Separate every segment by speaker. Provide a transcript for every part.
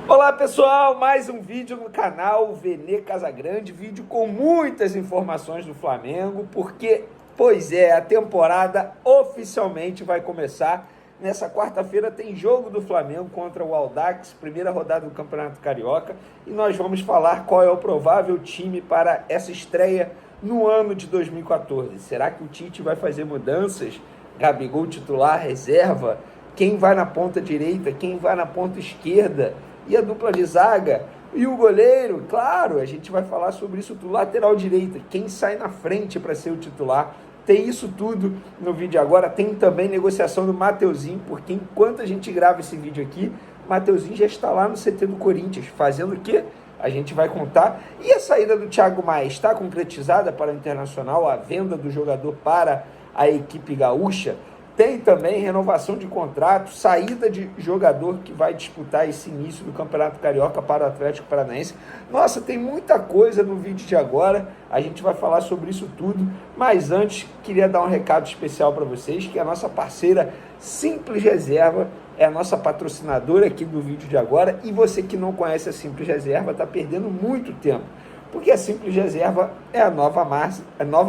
Speaker 1: Olá pessoal, mais um vídeo no canal Vene Casagrande, vídeo com muitas informações do Flamengo, porque, pois é, a temporada oficialmente vai começar. Nessa quarta-feira tem jogo do Flamengo contra o Audax, primeira rodada do Campeonato Carioca, e nós vamos falar qual é o provável time para essa estreia no ano de 2014. Será que o Tite vai fazer mudanças? Gabigol titular, reserva? Quem vai na ponta direita? Quem vai na ponta esquerda? E a dupla de zaga, e o goleiro, claro, a gente vai falar sobre isso tudo, lateral direita, quem sai na frente para ser o titular, tem isso tudo no vídeo agora, tem também negociação do Mateuzinho, porque enquanto a gente grava esse vídeo aqui, Mateuzinho já está lá no CT do Corinthians, fazendo o quê? A gente vai contar. E a saída do Thiago Maia está concretizada para o Internacional, a venda do jogador para a equipe gaúcha. Tem também renovação de contrato, saída de jogador que vai disputar esse início do Campeonato Carioca para o Atlético Paranaense. Nossa, tem muita coisa no vídeo de agora, a gente vai falar sobre isso tudo, mas antes queria dar um recado especial para vocês, que a nossa parceira Simples Reserva é a nossa patrocinadora aqui do vídeo de agora, e você que não conhece a Simples Reserva está perdendo muito tempo, porque a Simples Reserva é a nova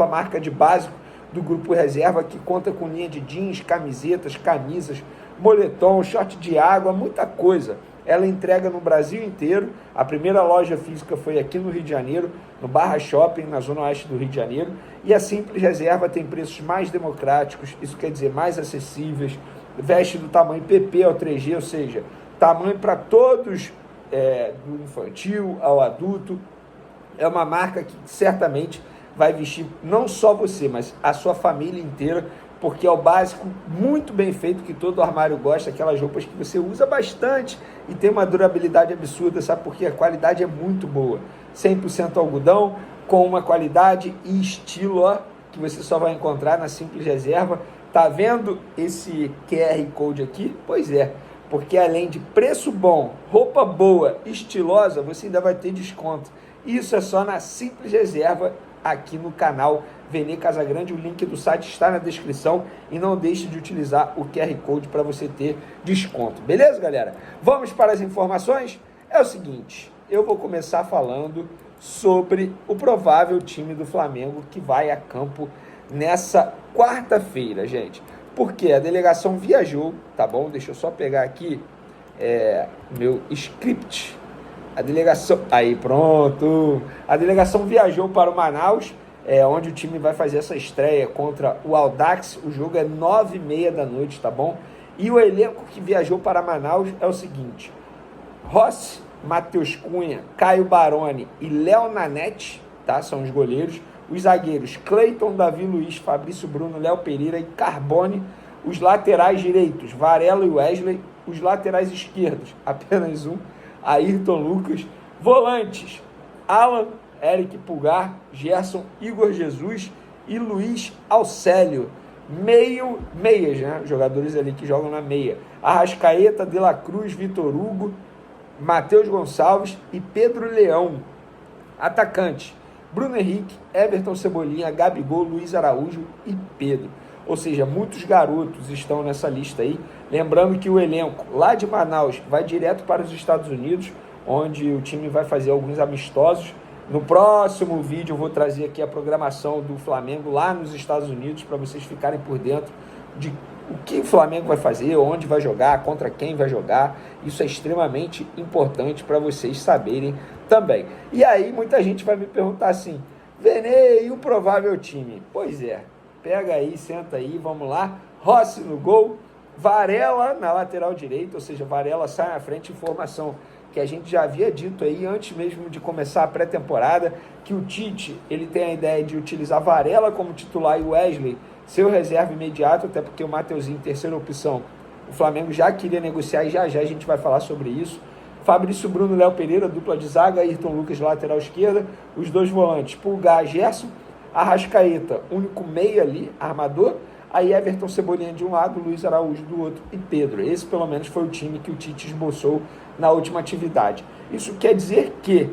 Speaker 1: marca de básico do Grupo Reserva, que conta com linha de jeans, camisetas, camisas, moletom, short de água, muita coisa. Ela entrega no Brasil inteiro. A primeira loja física foi aqui no Rio de Janeiro, no Barra Shopping, na zona oeste do Rio de Janeiro. E a Simples Reserva tem preços mais democráticos, isso quer dizer mais acessíveis, veste do tamanho PP ao 3G, ou seja, tamanho para todos, do infantil ao adulto. É uma marca que certamente vai vestir não só você, mas a sua família inteira, porque é o básico muito bem feito, que todo armário gosta, aquelas roupas que você usa bastante e tem uma durabilidade absurda, sabe? Porque a qualidade é muito boa. 100% algodão, com uma qualidade e estilo, ó, que você só vai encontrar na Simples Reserva. Tá vendo esse QR Code aqui? Pois é, porque além de preço bom, roupa boa, estilosa, você ainda vai ter desconto. Isso é só na Simples Reserva, aqui no canal Vene Casagrande. O link do site está na descrição e não deixe de utilizar o QR Code para você ter desconto. Beleza, galera? Vamos para as informações? É o seguinte, eu vou começar falando sobre o provável time do Flamengo que vai a campo nessa quarta-feira, gente. Porque a delegação viajou, tá bom? Deixa eu só pegar aqui meu script. A delegação, aí pronto, a delegação viajou para o Manaus, onde o time vai fazer essa estreia contra o Audax. O jogo é 9h30 da noite, tá bom? E o elenco que viajou para Manaus é o seguinte: Rossi, Matheus Cunha, Caio Baroni e Léo Nanete, tá? São os goleiros. Os zagueiros, Cleiton, Davi Luiz, Fabrício Bruno, Léo Pereira e Carbone. Os laterais direitos, Varela e Wesley. Os laterais esquerdos, apenas um, Ayrton Lucas. Volantes, Alan, Eric Pulgar, Gerson, Igor Jesus e Luiz Alcélio. Meias, né? Jogadores ali que jogam na meia. Arrascaeta, De La Cruz, Vitor Hugo, Matheus Gonçalves e Pedro Leão. Atacantes, Bruno Henrique, Everton Cebolinha, Gabigol, Luiz Araújo e Pedro. Ou seja, muitos garotos estão nessa lista aí. Lembrando que o elenco lá de Manaus vai direto para os Estados Unidos, onde o time vai fazer alguns amistosos. No próximo vídeo eu vou trazer aqui a programação do Flamengo lá nos Estados Unidos, para vocês ficarem por dentro de o que o Flamengo vai fazer, onde vai jogar, contra quem vai jogar. Isso é extremamente importante para vocês saberem também. E aí muita gente vai me perguntar assim: Vene, e o provável time? Pois é, pega aí, senta aí, vamos lá. Rossi no gol, Varela na lateral direita, ou seja, Varela sai na frente. Informação que a gente já havia dito aí antes mesmo de começar a pré-temporada, que o Tite ele tem a ideia de utilizar Varela como titular e o Wesley seu reserva imediato, até porque o Mateuzinho, terceira opção, o Flamengo já queria negociar e já a gente vai falar sobre isso. Fabrício Bruno, Léo Pereira, dupla de zaga, Ayrton Lucas, lateral esquerda, os dois volantes, Pulgar, Gerson, Arrascaeta, único meia ali, armador, aí Everton Cebolinha de um lado, Luiz Araújo do outro e Pedro. Esse pelo menos foi o time que o Tite esboçou na última atividade. Isso quer dizer que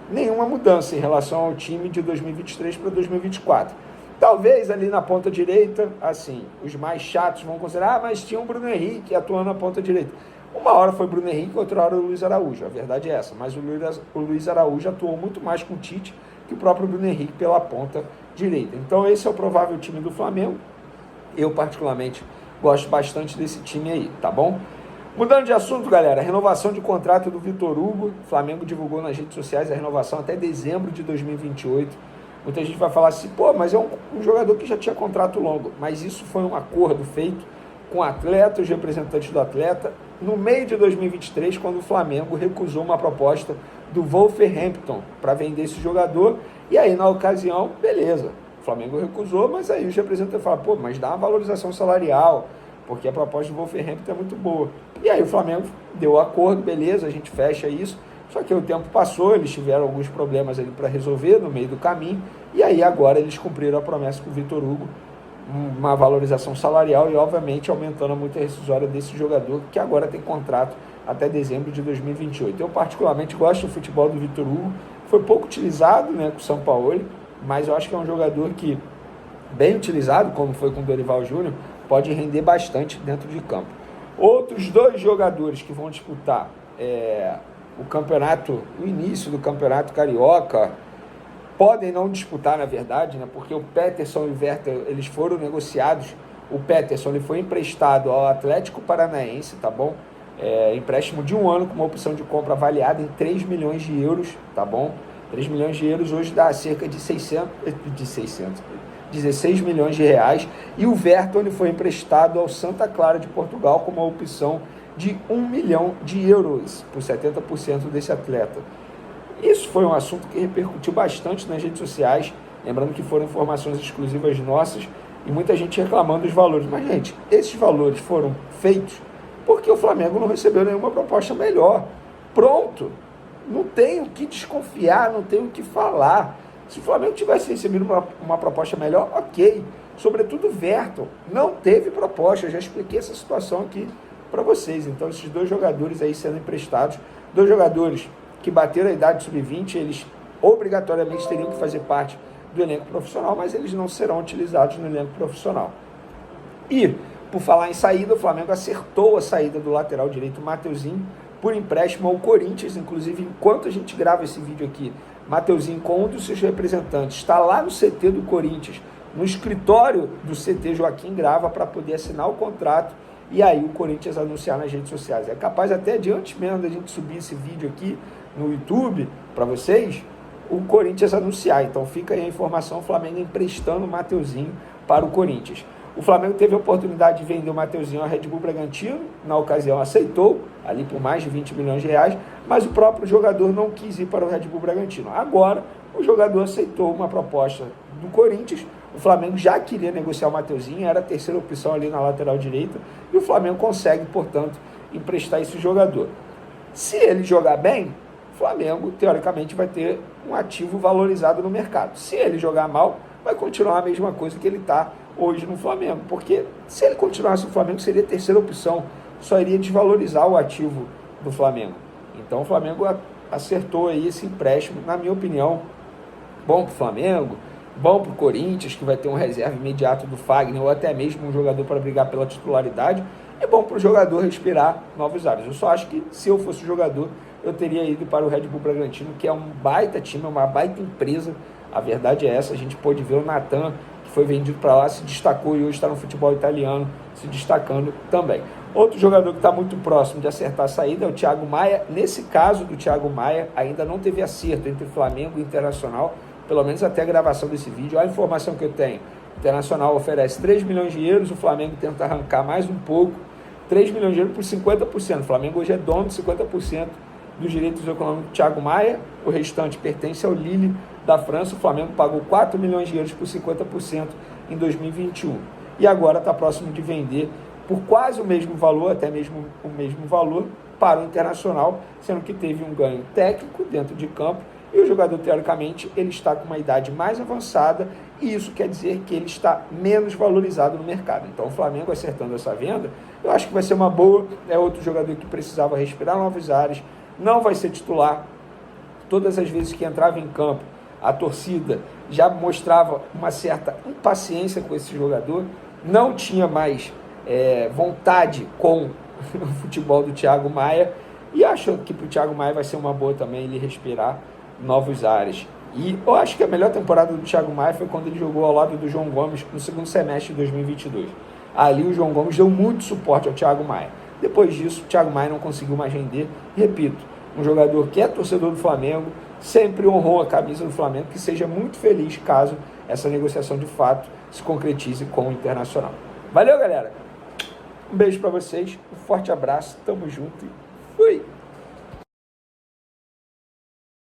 Speaker 1: nenhuma mudança em relação ao time de 2023 para 2024. Talvez ali na ponta direita, assim, os mais chatos vão considerar, mas tinha o Bruno Henrique atuando na ponta direita. Uma hora foi Bruno Henrique, outra hora o Luiz Araújo, a verdade é essa. Mas o Luiz Araújo atuou muito mais com o Tite que o próprio Bruno Henrique pela ponta direita. Então esse é o provável time do Flamengo. Eu particularmente gosto bastante desse time aí, tá bom? Mudando de assunto, galera, renovação de contrato do Vitor Hugo. O Flamengo divulgou nas redes sociais a renovação até dezembro de 2028. Muita gente vai falar assim, pô, mas é um jogador que já tinha contrato longo. Mas isso foi um acordo feito com o atleta, os representantes do atleta, no meio de 2023, quando o Flamengo recusou uma proposta do Wolverhampton para vender esse jogador. E aí, na ocasião, beleza, o Flamengo recusou, mas aí os representantes falaram, pô, mas dá uma valorização salarial, porque a proposta do Wolverhampton é muito boa. E aí o Flamengo deu o acordo, beleza, a gente fecha isso. Só que o tempo passou, eles tiveram alguns problemas ali para resolver no meio do caminho. E aí agora eles cumpriram a promessa com o Vitor Hugo, uma valorização salarial e obviamente aumentando a multa rescisória desse jogador, que agora tem contrato até dezembro de 2028. Eu particularmente gosto do futebol do Vitor Hugo, foi pouco utilizado, né, com o São Paulo, mas eu acho que é um jogador que, bem utilizado, como foi com o Dorival Júnior, pode render bastante dentro de campo. Outros dois jogadores que vão disputar o campeonato, o início do campeonato carioca, podem não disputar, na verdade, né, porque o Peterson e o Werther, eles foram negociados. O Peterson ele foi emprestado ao Atlético Paranaense, tá bom? Empréstimo de 1 ano com uma opção de compra avaliada em 3 milhões de euros, tá bom? 3 milhões de euros hoje dá cerca de 16 milhões de reais. E o Verton foi emprestado ao Santa Clara de Portugal com uma opção de 1 milhão de euros por 70% desse atleta. Isso foi um assunto que repercutiu bastante nas redes sociais, lembrando que foram informações exclusivas nossas e muita gente reclamando dos valores. Mas, gente, esses valores foram feitos porque o Flamengo não recebeu nenhuma proposta melhor. Pronto! Não tem o que desconfiar, não tem o que falar. Se o Flamengo tivesse recebido uma proposta melhor, ok. Sobretudo o Verton não teve proposta. Eu já expliquei essa situação aqui para vocês. Então, esses dois jogadores aí sendo emprestados, dois jogadores que bateram a idade sub-20, eles obrigatoriamente teriam que fazer parte do elenco profissional, mas eles não serão utilizados no elenco profissional. E, por falar em saída, o Flamengo acertou a saída do lateral direito Mateuzinho por empréstimo ao Corinthians. Inclusive, enquanto a gente grava esse vídeo aqui, Mateuzinho, com um dos seus representantes, está lá no CT do Corinthians, no escritório do CT Joaquim Grava, para poder assinar o contrato e aí o Corinthians anunciar nas redes sociais. É capaz até de antes mesmo da gente subir esse vídeo aqui no YouTube para vocês, o Corinthians anunciar. Então fica aí a informação, o Flamengo emprestando o Mateuzinho para o Corinthians. O Flamengo teve a oportunidade de vender o Mateuzinho ao Red Bull Bragantino, na ocasião aceitou, ali por mais de 20 milhões de reais, mas o próprio jogador não quis ir para o Red Bull Bragantino. Agora, o jogador aceitou uma proposta do Corinthians, o Flamengo já queria negociar o Mateuzinho, era a terceira opção ali na lateral direita, e o Flamengo consegue, portanto, emprestar esse jogador. Se ele jogar bem, o Flamengo, teoricamente, vai ter um ativo valorizado no mercado. Se ele jogar mal, vai continuar a mesma coisa que ele está hoje no Flamengo, porque se ele continuasse no Flamengo, seria a terceira opção, só iria desvalorizar o ativo do Flamengo. Então o Flamengo acertou aí esse empréstimo, na minha opinião, bom para o Flamengo, bom para o Corinthians, que vai ter um reserva imediato do Fagner, ou até mesmo um jogador para brigar pela titularidade, é bom para o jogador respirar novos ares. Eu só acho que, se eu fosse jogador, eu teria ido para o Red Bull Bragantino, que é um baita time, uma baita empresa. A verdade é essa, a gente pôde ver o Natan, que foi vendido para lá, se destacou e hoje está no futebol italiano, se destacando também. Outro jogador que está muito próximo de acertar a saída é o Thiago Maia. Nesse caso do Thiago Maia, ainda não teve acerto entre Flamengo e Internacional, pelo menos até a gravação desse vídeo. Olha a informação que eu tenho. O Internacional oferece 3 milhões de euros, o Flamengo tenta arrancar mais um pouco, 3 milhões de euros por 50%. O Flamengo hoje é dono de 50% dos direitos econômicos do Thiago Maia, o restante pertence ao Lille da França. O Flamengo pagou 4 milhões de euros por 50% em 2021 e agora está próximo de vender por quase o mesmo valor, até mesmo o mesmo valor, para o Internacional, sendo que teve um ganho técnico dentro de campo e o jogador, teoricamente, ele está com uma idade mais avançada e isso quer dizer que ele está menos valorizado no mercado. Então o Flamengo acertando essa venda, eu acho que vai ser uma boa. É outro jogador que precisava respirar novos ares, não vai ser titular. Todas as vezes que entrava em campo, a torcida já mostrava uma certa impaciência com esse jogador, não tinha mais vontade com o futebol do Thiago Maia, e acho que para o Thiago Maia vai ser uma boa também ele respirar novos ares. E eu acho que a melhor temporada do Thiago Maia foi quando ele jogou ao lado do João Gomes no segundo semestre de 2022. Ali o João Gomes deu muito suporte ao Thiago Maia. Depois disso, o Thiago Maia não conseguiu mais render. Repito, um jogador que é torcedor do Flamengo, sempre honrou a camisa do Flamengo, que seja muito feliz caso essa negociação de fato se concretize com o Internacional. Valeu, galera! Um beijo para vocês, um forte abraço, tamo junto e fui!